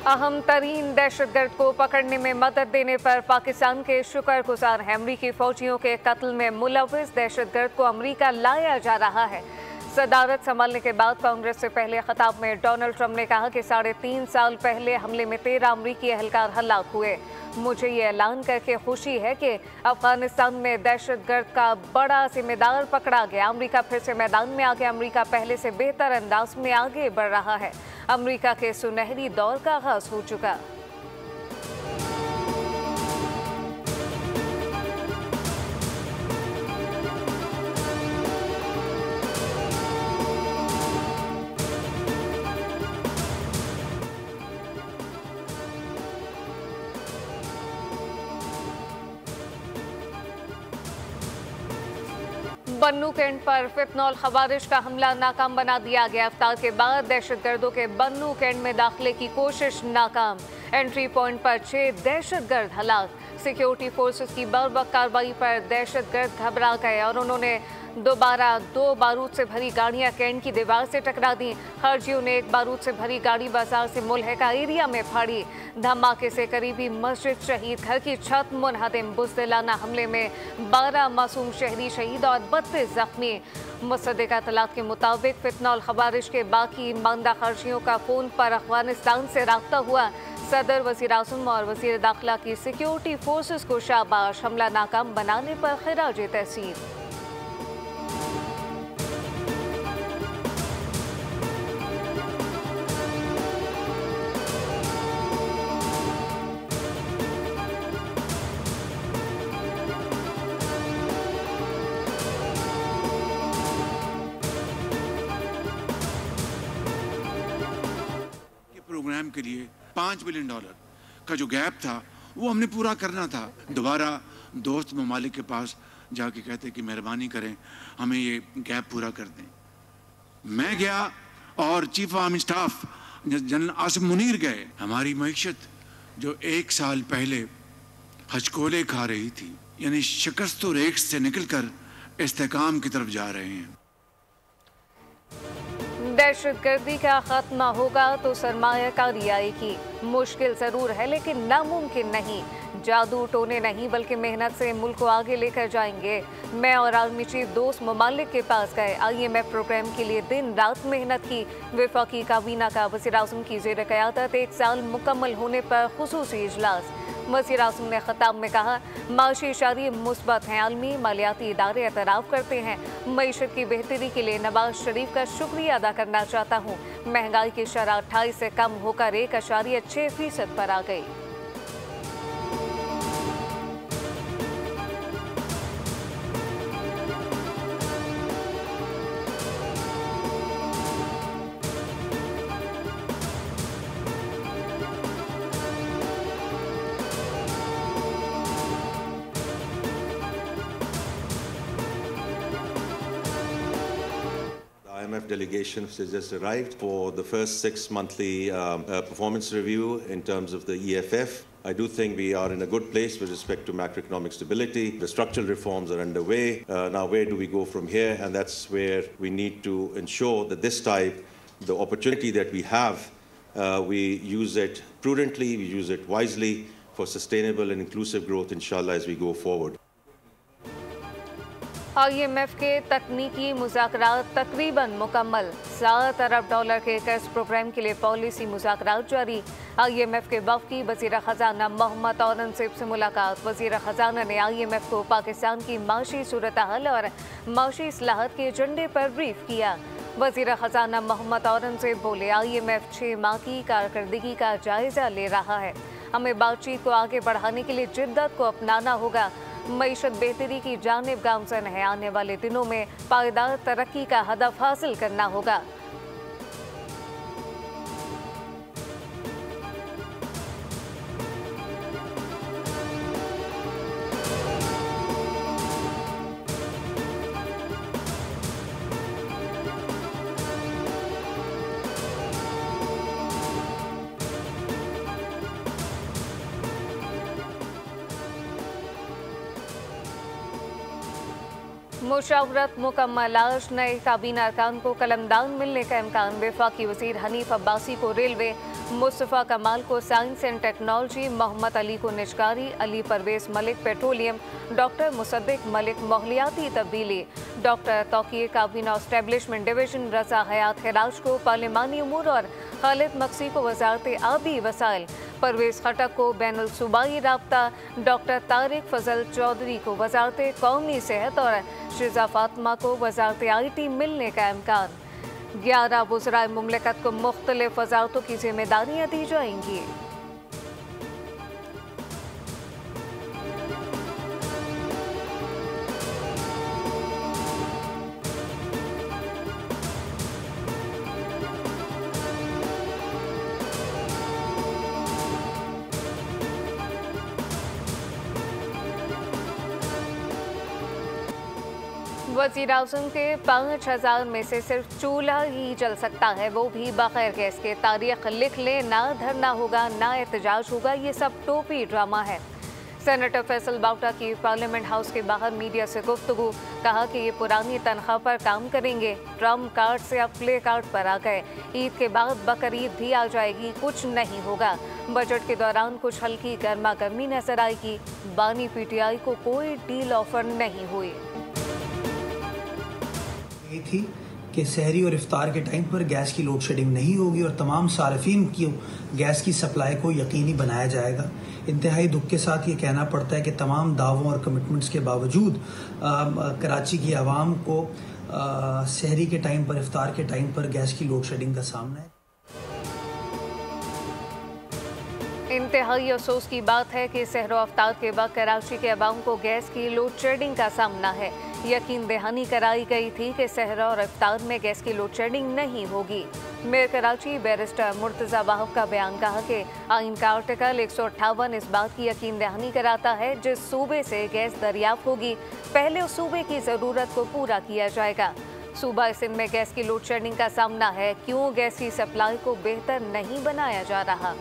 अहम तरीन दहशतगर्द को पकड़ने में मदद देने पर पाकिस्तान के शुक्रगुजार हैं। अमरीकी फौजियों के कत्ल में मुलव्विस दहशतगर्द को अमरीका लाया जा रहा है। सदारत संभालने के बाद कांग्रेस से पहले खिताब में डोनाल्ड ट्रंप ने कहा कि 3.5 साल पहले हमले में 13 अमरीकी एहलकार हलाक हुए। मुझे ये ऐलान करके खुशी है कि अफगानिस्तान में दहशतगर्द का बड़ा जिम्मेदार पकड़ा गया। अमरीका फिर से मैदान में आ गया। अमरीका पहले से बेहतर अंदाज में आगे बढ़ रहा है। अमरीका के सुनहरी दौर का आगाज हो चुका। बन्नू कैंट पर फितनॉल खवारिश का हमला नाकाम बना दिया गया। इफ्तार के बाद दहशतगर्दों के बन्नू कैंट में दाखिले की कोशिश नाकाम। एंट्री पॉइंट पर 6 दहशतगर्द हलाक। सिक्योरिटी फोर्सेस की बर्वक्त कार्रवाई पर दहशतगर्द घबरा गए और उन्होंने दोबारा 2 बारूद से भरी गाड़ियां कैंट की दीवार से टकरा दी। खर्जियों ने 1 बारूद से भरी गाड़ी बाजार से मुल्हिका एरिया में फाड़ी। धमाके से करीबी मस्जिद शहीद, घर की छत मुनहदम। बुज़दिलाना हमले में 12 मासूम शहरी शहीद और 32 जख्मी। मुसद्दिका इत्तलात के मुताबिक फितनॉल खवारिश के बाकी मानदा खर्जियों का फोन पर अफगानिस्तान से राब्ता हुआ। सदर, वज़ीर आज़म और वज़ीर दाखिला की सिक्योरिटी फोर्सेस को शाबाश। हमला नाकाम बनाने पर खिराज तहसीन। प्रोग्राम के लिए $5 बिलियन का जो गैप था वो हमने पूरा करना था। दोबारा दोस्त ममालिक के पास जाके कहते कि मेहरबानी करें हमें ये गैप पूरा कर दें। मैं गया और chief army staff general Asim Munir गए। हमारी मईशत जो 1 साल पहले हचकोले खा रही थी, यानी शिकस्त और रेख से निकलकर इस्तेकाम की तरफ जा रहे हैं। दहशतगर्दी का खात्मा होगा तो सरमायाकारी आएगी। मुश्किल जरूर है लेकिन नामुमकिन नहीं। जादू टोने नहीं बल्कि मेहनत से मुल्क को आगे लेकर जाएंगे। मैं और आर्मी चीफ दोस्त ममालिक के पास गए। IMF प्रोग्राम के लिए दिन रात मेहनत की। वफाकी काबीना का वज़ीर आज़म की ज़ेर क़यादत 1 साल मुकम्मल होने पर खुसूसी इजलास। वज़ीर आज़म ने खिताब में कहा, माशी इशारे मुस्बत हैं। आलमी मालियाती इदारे एतराफ़ करते हैं। मईशत की बेहतरी के लिए नवाज शरीफ का शुक्रिया अदा करना चाहता हूँ। महंगाई की शरह 28 से कम होकर 1.6% पर आ गई। IMF delegation has just arrived for the first 6 monthly performance review in terms of the EFF. I do think we are in a good place with respect to macroeconomic stability. The structural reforms are underway. Now, where do we go from here? And that's where we need to ensure that this time, the opportunity that we have, we use it prudently, we use it wisely for sustainable and inclusive growth, inshallah, as we go forward. IMF के तकनीकी मुज़ाकरात तकरीबन मुकम्मल। $7 अरब के कर्ज programme के लिए policy मुज़ाकरात जारी। IMF के वफ़की वज़ीर ख़ज़ाना मोहम्मद औरंगज़ेब से मुलाकात। वज़ीर ख़ज़ाना ने IMF को पाकिस्तान की माशी सूरत हाल और माशी इस्लाहत के एजेंडे पर ब्रीफ किया। वज़ीर ख़ज़ाना मोहम्मद औरंगज़ेब बोले, IMF 6 माह की कारकर्दगी का जायज़ा ले रहा है। हमें बातचीत को आगे बढ़ाने के लिए जिद्दत को अपनाना होगा। मईशत बेहतरी की जानिब गामज़न है। आने वाले दिनों में पायदार तरक्की का हदफ हासिल करना होगा। मुशावरत मुकम्मल। आज नए काबीना अरकान को कलमदान मिलने का इम्कान। वफाकी वज़ीर हनीफ अब्बासी को रेलवे, मुस्तफ़ा कमाल को science and technology, Mohammad Ali को निजकारी, अली परवेज़ मलिक पेट्रोलियम, डॉक्टर मुसद्दिक मलिक माहौलियाती तब्दीली, डॉक्टर तौकीर काबीना एस्टेब्लिशमेंट डिवीज़न, रज़ा हयात खराज को पार्लिमानी उमूर और खालिद मक्सी को वज़ारत आबी वसाइल, परवेज़ खटक को बैनुल सूबाई राब्ता, डॉक्टर तारिक फजल चौधरी को वज़ारत कौमी सेहत और शिजा फातिमा को वज़ारत IT मिलने का इम्कान। 11 वज़राए मुमलिकत को मुख्तलिफ वज़ारतों की जिम्मेदारियाँ दी जाएंगी। वज़ीर आज़म के 5000 में से सिर्फ चूल्हा ही जल सकता है, वो भी बगैर गैस के। तारीख लिख ले, ना धरना होगा ना एहतजाज होगा, ये सब टोपी ड्रामा है। सेनेटर फैसल बाउटा की पार्लियामेंट हाउस के बाहर मीडिया से गुफ्तगू, कहा कि ये पुरानी तनख्वाह पर काम करेंगे। ट्रम्प कार्ड से अब प्ले कार्ड पर आ गए। ईद के बाद बकरीद भी आ जाएगी, कुछ नहीं होगा। बजट के दौरान कुछ हल्की गर्मा गर्मी नजर आएगी। बानी PTI को कोई डील ऑफर नहीं हुई। थी कि सहरी और इफ्तार के टाइम पर गैस की लोड शेडिंग नहीं होगी और तमाम सार्फिन की गैस की सप्लाई को यकीनी बनाया जाएगा। इंतहाई दुख के साथ ये कहना पड़ता है कि तमाम दावों और कमिटमेंट्स के बावजूद कराची की आवाम को सहरी के टाइम पर, इफ्तार के टाइम पर गैस की लोड शेडिंग का सामना है। इंतहाई अफसोस की बात है कि सहरो अफ्तार के वक्त कराची के अवाम को गैस की लोड शेडिंग का सामना है। यकीन दहानी कराई गई थी कि सहरा और इफ्तार में गैस की लोड शेडिंग नहीं होगी। मेयर कराची बैरिस्टर मुर्तज़ा वाहब का बयान, कहा कि आइन का आर्टिकल 158 इस बात की यकीन दहानी कराता है जिस सूबे से गैस दरियाफ्त होगी पहले उस सूबे की ज़रूरत को पूरा किया जाएगा। सूबा सिंध में गैस की लोड शेडिंग का सामना है, क्यों गैस की सप्लाई को बेहतर नहीं बनाया जा रहा?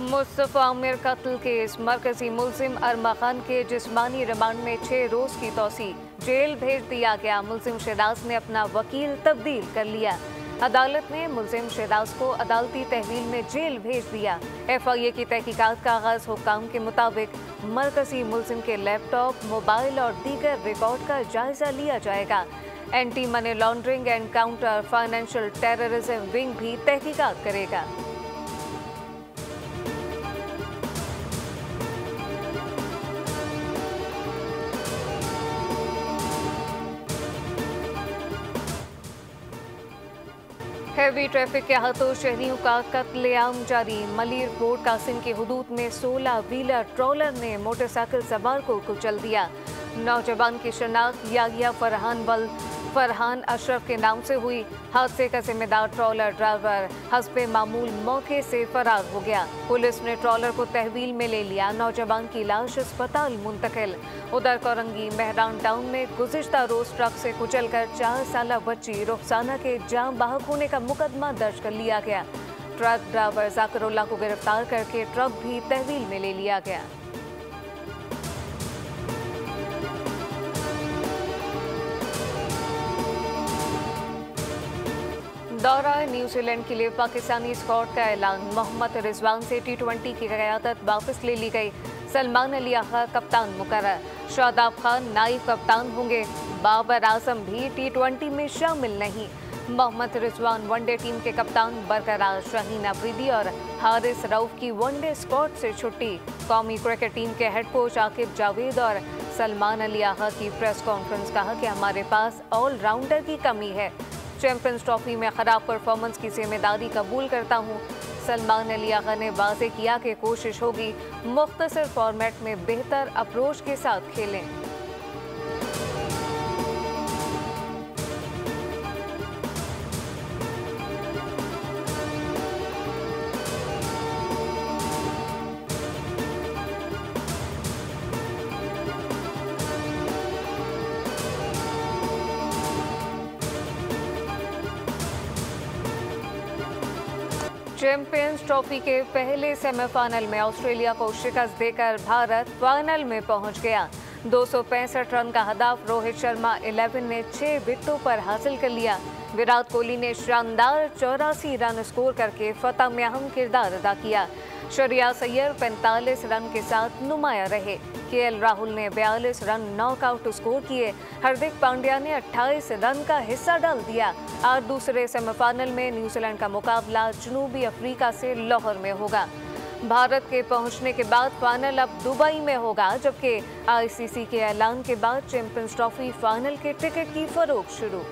मुस्तफ़ा आमिर कत्ल केस, मरकजी मुल्जिम अरमा खान के जिस्मानी रिमांड में 6 रोज की तौसी, जेल भेज दिया गया। मुल्जिम शहदाज ने अपना वकील तब्दील कर लिया। अदालत ने मुल्जिम शहदाज को अदालती तहवील में जेल भेज दिया। FIA की तहकीकात का आगाज। हुक्काम के मुताबिक मरकजी मुल्जिम के लैपटॉप, मोबाइल और दीगर रिकॉर्ड का जायजा लिया जाएगा। Anti money laundering and counter financial terrorism wing भी तहकीकात करेगा। हैवी ट्रैफिक के हाथों शहरियों का कत्लेआम जारी। मलिर रोड कासिम की हुदूद में 16 व्हीलर ट्रॉलर ने मोटरसाइकिल सवार को कुचल दिया। नौजवान की शनाख्त याहिया फरहान अशरफ के नाम से हुई। हादसे का जिम्मेदार ट्रॉलर ड्राइवर हस्बे मामूल मौके से फरार हो गया। पुलिस ने ट्रॉलर को तहवील में ले लिया। नौजवान की लाश अस्पताल मुंतकिल। उधर कोरंगी मेहरान टाउन में गुज़िश्ता रोज ट्रक से कुचलकर 4 साला बच्ची रुखसाना के जान बहक होने का मुकदमा दर्ज कर लिया गया। ट्रक ड्राइवर जाकिरुल्लाह को गिरफ्तार करके ट्रक भी तहवील में ले लिया गया। दौरा न्यूजीलैंड के लिए पाकिस्तानी स्क्वाड का ऐलान। मोहम्मद रिजवान से T20 की क़यादत वापस ले ली गई। सलमान अली आगा कप्तान मुकर्रर। शादाब खान नाइब कप्तान होंगे। बाबर आजम भी T20 में शामिल नहीं। मोहम्मद रिजवान वनडे टीम के कप्तान बरकरार। शाहीन अफरीदी और हारिस रऊफ की वनडे स्क्वाड से छुट्टी। कौमी क्रिकेट टीम के हेड कोच आकिब जावेद और सलमान अली आगा की प्रेस कॉन्फ्रेंस, कहा कि हमारे पास ऑलराउंडर की कमी है। चैंपियंस ट्रॉफी में खराब परफॉर्मेंस की जिम्मेदारी कबूल करता हूं। सलमान अली आगा ने वाज़े किया कि कोशिश होगी मुख्तसर फॉर्मेट में बेहतर अप्रोच के साथ खेलें। चैंपियंस ट्रॉफी के पहले सेमीफाइनल में ऑस्ट्रेलिया को शिकस्त देकर भारत फाइनल में पहुंच गया। 265 रन का हदाफ रोहित शर्मा 11 ने 6 विकेटों पर हासिल कर लिया। विराट कोहली ने शानदार 84 रन स्कोर करके फतह में अहम किरदार अदा किया। श्रेयस अय्यर 45 रन के साथ नुमाया रहे। केएल राहुल ने 42 रन नॉकआउट स्कोर किए। हार्दिक पांड्या ने 28 रन का हिस्सा डाल दिया। आज दूसरे सेमीफाइनल में न्यूजीलैंड का मुकाबला जनूबी अफ्रीका से लाहौर में होगा। भारत के पहुंचने के बाद फाइनल अब दुबई में होगा, जबकि आईसीसी के ऐलान के बाद चैंपियंस ट्रॉफी फाइनल के टिकट की फरोख्त शुरू।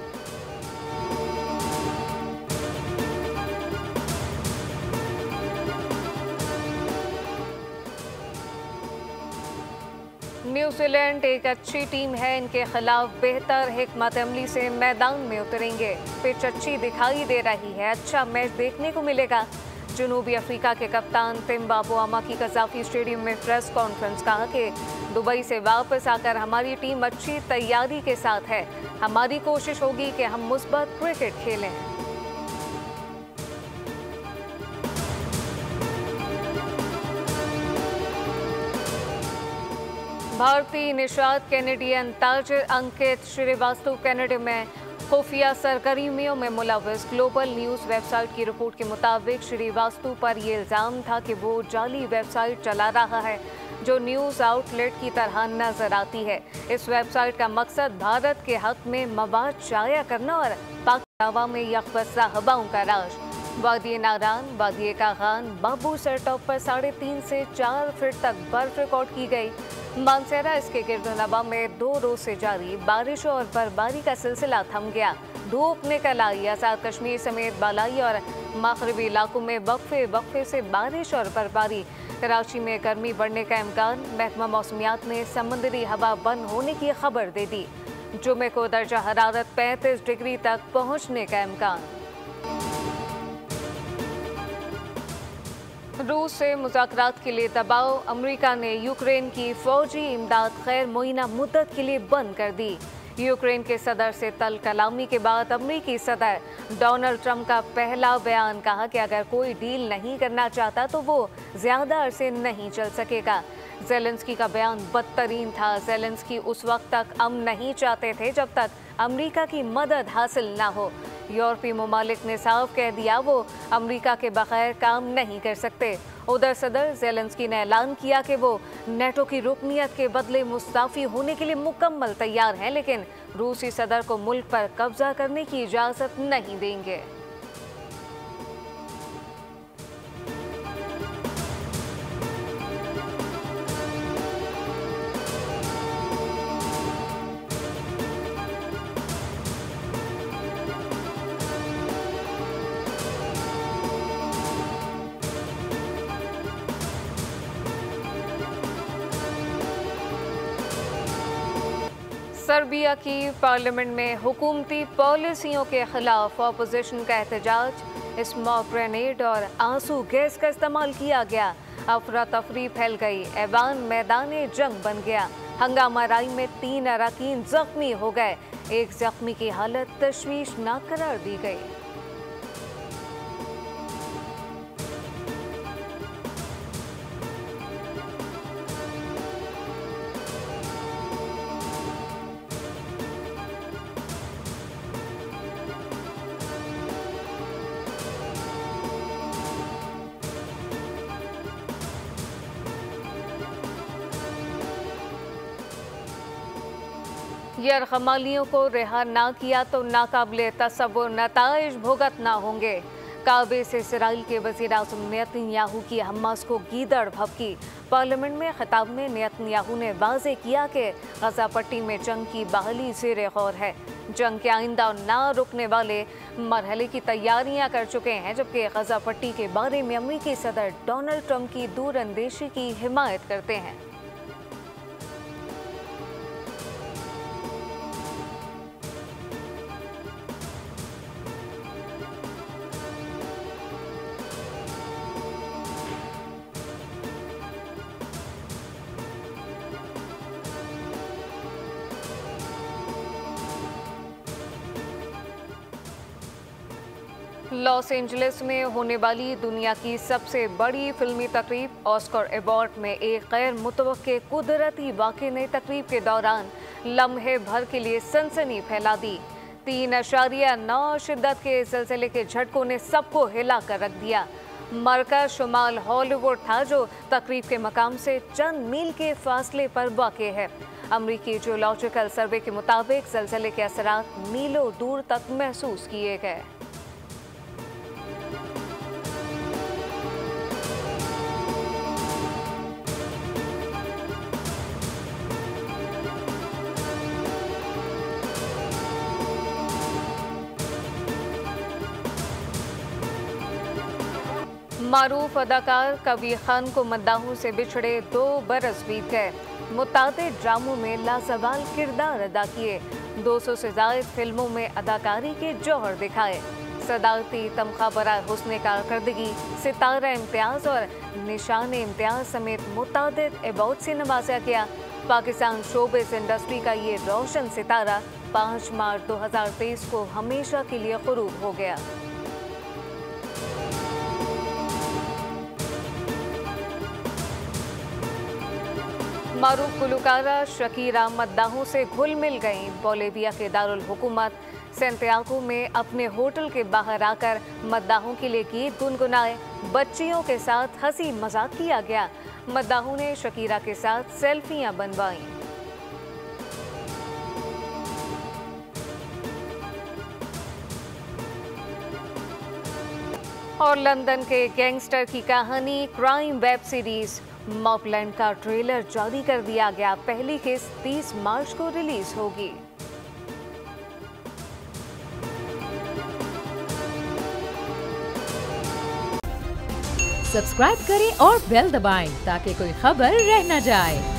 न्यूजीलैंड एक अच्छी टीम है, इनके खिलाफ बेहतर हिकमत अमली से मैदान में उतरेंगे। पिच अच्छी दिखाई दे रही है, अच्छा मैच देखने को मिलेगा। जनूबी अफ्रीका के कप्तान तिम्बाबो अमाकी कजाफी स्टेडियम में प्रेस कॉन्फ्रेंस कहा कि दुबई से वापस आकर हमारी टीम अच्छी तैयारी के साथ है। हमारी कोशिश होगी कि हम मुस्बत क्रिकेट खेलें। भारतीय निषाद कैनेडियन ताजिर अंकित श्रीवास्तव कनाडा में खुफिया सरगर्मियों में मुलव्वस। ग्लोबल न्यूज़ वेबसाइट की रिपोर्ट के मुताबिक श्रीवास्तव पर यह इल्ज़ाम था कि वो जाली वेबसाइट चला रहा है जो न्यूज़ आउटलेट की तरह नजर आती है। इस वेबसाइट का मकसद भारत के हक में मवाद शाया करना और पाक हवा में यकबसा हवाओं का राज। वादी नारान, वादी कागान, बाबू सेटॉप पर 3.5 से 4 फीट तक बर्फ रिकॉर्ड की गई। मानसेरा इसके गिरदोनवा में 2 रोज से जारी बारिश और बर्फबारी का सिलसिला थम गया। धूप निकल आई। आजाद कश्मीर समेत बालाई और मगरबी इलाकों में वक्फे से बारिश और बर्फबारी। कराची में गर्मी बढ़ने का इम्कान। महकमा मौसमियात ने समुद्री हवा बंद होने की खबर दे दी। जुमे को दर्जा हरारत 35 डिग्री तक पहुंचने का इम्कान। रूस से मुज़ाकरात के लिए दबाव। अमेरिका ने यूक्रेन की फौजी इमदाद खैर मुइना मुद्दत के लिए बंद कर दी। यूक्रेन के सदर से तल कलामी के बाद अमेरिकी सदर डोनाल्ड ट्रंप का पहला बयान कहा कि अगर कोई डील नहीं करना चाहता तो वो ज्यादा अरसे नहीं चल सकेगा। ज़ेलेंस्की का बयान बदतरीन था। ज़ेलेंस्की उस वक्त तक अमन नहीं चाहते थे जब तक अमेरिका की मदद हासिल ना हो। यूरोपीय ममालिक ने साफ कह दिया वो अमेरिका के बगैर काम नहीं कर सकते। उधर सदर ज़ेलेंस्की ने ऐलान किया कि वो नेटो की रुकनियत के बदले मुस्ताफी होने के लिए मुकम्मल तैयार हैं, लेकिन रूसी सदर को मुल्क पर कब्जा करने की इजाज़त नहीं देंगे। सर्बिया की पार्लियामेंट में हुकूमती पॉलिसियों के खिलाफ अपोजिशन का एहतजाज। स्मोक ग्रेनेड और आंसू गैस का इस्तेमाल किया गया। अफरा तफरी फैल गई। ऐवान मैदान जंग बन गया। हंगामाराई में 3 अरकान जख्मी हो गए। एक जख्मी की हालत तशवीशनाक करार दी गई। यरगमालियों को रिहा ना किया तो नाकाबिले तसव्वुर नताइज भुगतना होंगे। काबे से इसराइल के वज़ीर-ए-आज़म नेतन्याहू की हमास को गीदड़ भभकी। पार्लियामेंट में खिताब में नेतन्याहू ने वाज़ेह किया कि गजा पट्टी में जंग की बहाली ज़ेरे गौर है। जंग के आइंदा ना रुकने वाले मरहले की तैयारियां कर चुके हैं, जबकि गजा पट्टी के बारे में अमेरिकी सदर डोनाल्ड ट्रंप की दूरअंदेशी की हिमायत करते हैं। लॉस एंजलिस में होने वाली दुनिया की सबसे बड़ी फिल्मी तकरीब ऑस्कर अवार्ड में एक गैर मुतवक्के कुदरती वाक़े ने तकरीब के दौरान लम्हे भर के लिए सनसनी फैला दी। 3.9 शिद्दत के ज़लज़ले के झटकों ने सबको हिला कर रख दिया। मरकज़ शुमाल हॉलीवुड था, जो तकरीब के मकाम से चंद मील के फासले पर वाक़े है। अमरीकी जियोलॉजिकल सर्वे के मुताबिक ज़लज़ले के असरात मीलों दूर तक महसूस किए गए। मारूफ अदाकार कबीर खान को मद्दाहों से बिछड़े 2 बरस बीत गए। मुतादिद ड्रामों में लाजवाल किरदार अदा किए, 200 से ज़ायद फिल्मों में अदाकारी के जौहर दिखाए। सदारती तमखा बराए हुस्न कारकर्दगी, सितारा इम्तियाज़ और निशान इम्तियाज़ समेत मुतादिद अवार्ड से नवाजा गया। पाकिस्तान शोबिज़ इंडस्ट्री का ये रोशन सितारा 5 मार्च 2023 को हमेशा के लिए ग़ुरूब हो गया। मारूफ गुलकारा शकीरा मद्दाहों से घुल मिल गईं। बोलिविया के दारुल हुकूमत सैंटियागो में अपने होटल के बाहर आकर मद्दाहों के लिए गीत गुनगुनाए। बच्चियों के साथ हंसी मजाक किया गया। मद्दाहों ने शकीरा के साथ सेल्फियां बनवाईं। और लंदन के गैंगस्टर की कहानी क्राइम वेब सीरीज मॉबलैंड का ट्रेलर जारी कर दिया गया। पहली किस्त 30 मार्च को रिलीज होगी। सब्सक्राइब करें और बेल दबाएं ताकि कोई खबर रह न जाए।